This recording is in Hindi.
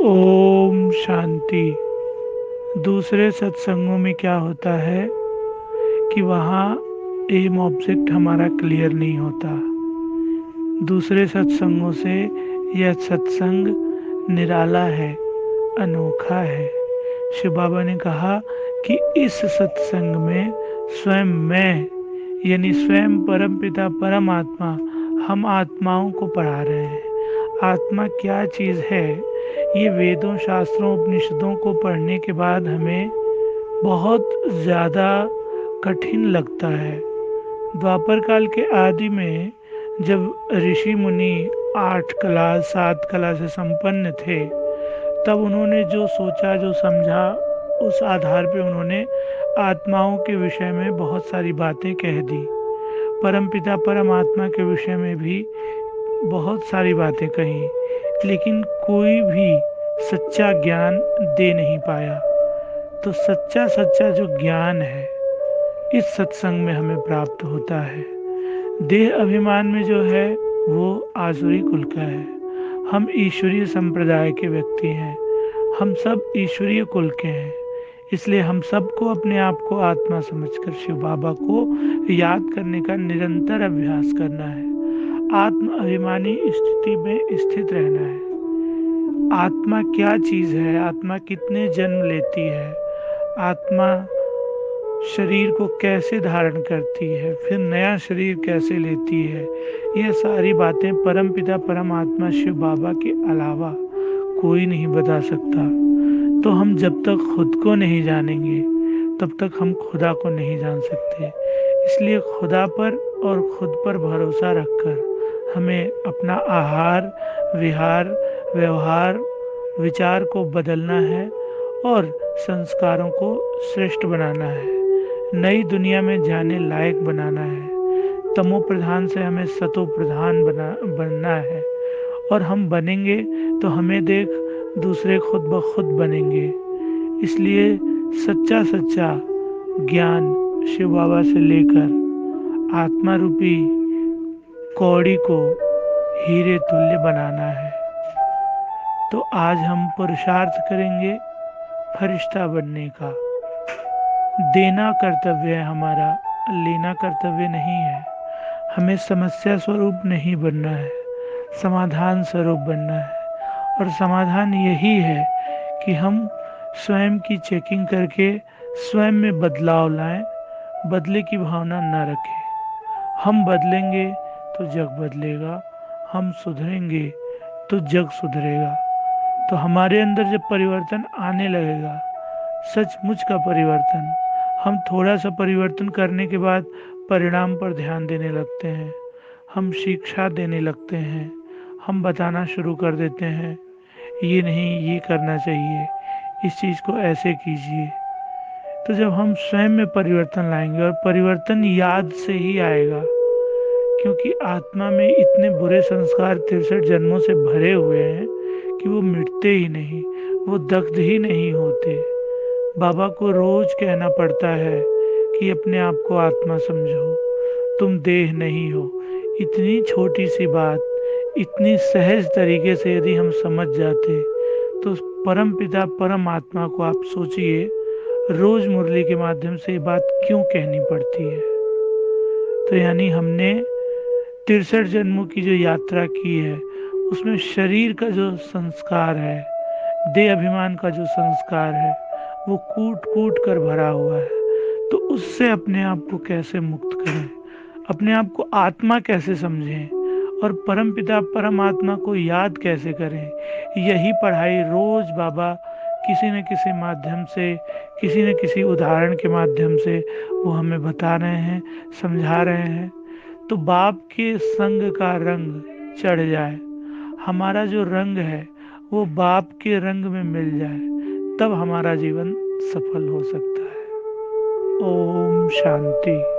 ओम शांति। दूसरे सत्संगों में क्या होता है कि वहाँ एम ऑब्जेक्ट हमारा क्लियर नहीं होता। दूसरे सत्संगों से यह सत्संग निराला है, अनोखा है। शिव बाबा ने कहा कि इस सत्संग में स्वयं मैं यानी स्वयं परमपिता परमात्मा हम आत्माओं को पढ़ा रहे हैं। आत्मा क्या चीज़ है, ये वेदों शास्त्रों उपनिषदों को पढ़ने के बाद हमें बहुत ज़्यादा कठिन लगता है। द्वापर काल के आदि में जब ऋषि मुनि 8 कला 7 कला से संपन्न थे, तब उन्होंने जो सोचा जो समझा, उस आधार पे उन्होंने आत्माओं के विषय में बहुत सारी बातें कह दी। परमपिता परमात्मा के विषय में भी बहुत सारी बातें कही, लेकिन कोई भी सच्चा ज्ञान दे नहीं पाया। तो सच्चा सच्चा जो ज्ञान है इस सत्संग में हमें प्राप्त होता है। देह अभिमान में जो है वो आसुरी कुल का है। हम ईश्वरीय संप्रदाय के व्यक्ति हैं, हम सब ईश्वरीय कुल के हैं। इसलिए हम सबको अपने आप को आत्मा समझकर शिव बाबा को याद करने का निरंतर अभ्यास करना है। आत्म अभिमानी स्थिति में स्थित रहना है। आत्मा क्या चीज है, आत्मा कितने जन्म लेती है, आत्मा शरीर को कैसे धारण करती है, फिर नया शरीर कैसे लेती है, ये सारी बातें परमपिता परमात्मा शिव बाबा के अलावा कोई नहीं बता सकता। तो हम जब तक खुद को नहीं जानेंगे तब तक हम खुदा को नहीं जान सकते। इसलिए खुदा पर और खुद पर भरोसा रखकर हमें अपना आहार विहार व्यवहार विचार को बदलना है और संस्कारों को श्रेष्ठ बनाना है, नई दुनिया में जाने लायक बनाना है। तमो प्रधान से हमें सतो प्रधान बनना है, और हम बनेंगे तो हमें देख दूसरे खुद ब खुद बनेंगे। इसलिए सच्चा सच्चा ज्ञान शिव बाबा से लेकर आत्मा रूपी कौड़ी को हीरे तुल्य बनाना है। तो आज हम पुरुषार्थ करेंगे फरिश्ता बनने का। देना कर्तव्य है हमारा, लेना कर्तव्य नहीं है। हमें समस्या स्वरूप नहीं बनना है, समाधान स्वरूप बनना है। और समाधान यही है कि हम स्वयं की चेकिंग करके स्वयं में बदलाव लाएं, बदले की भावना न रखें। हम बदलेंगे तो जग बदलेगा, हम सुधरेंगे तो जग सुधरेगा। तो हमारे अंदर जब परिवर्तन आने लगेगा, सचमुच का परिवर्तन, हम थोड़ा सा परिवर्तन करने के बाद परिणाम पर ध्यान देने लगते हैं, हम शिक्षा देने लगते हैं, हम बताना शुरू कर देते हैं, ये नहीं ये करना चाहिए, इस चीज़ को ऐसे कीजिए। तो जब हम स्वयं में परिवर्तन लाएंगे, और परिवर्तन याद से ही आएगा, क्योंकि आत्मा में इतने बुरे संस्कार 63 जन्मों से भरे हुए हैं कि वो मिटते ही नहीं, वो दग्ध ही नहीं होते। बाबा को रोज कहना पड़ता है कि अपने आप को आत्मा समझो, तुम देह नहीं हो। इतनी छोटी सी बात इतनी सहज तरीके से यदि हम समझ जाते तो उस परम पिता परम आत्मा को आप सोचिए, रोज मुरली के माध्यम से ये बात क्यों कहनी पड़ती है। तो यानी हमने 63 जन्मों की जो यात्रा की है, उसमें शरीर का जो संस्कार है, देह अभिमान का जो संस्कार है, वो कूट कूट कर भरा हुआ है। तो उससे अपने आप को कैसे मुक्त करें, अपने आप को आत्मा कैसे समझें, और परम पिता परमात्मा को याद कैसे करें, यही पढ़ाई रोज बाबा किसी न किसी माध्यम से, किसी न किसी उदाहरण के माध्यम से वो हमें बता रहे हैं, समझा रहे हैं। तो बाप के संग का रंग चढ़ जाए, हमारा जो रंग है वो बाप के रंग में मिल जाए, तब हमारा जीवन सफल हो सकता है। ओम शांति।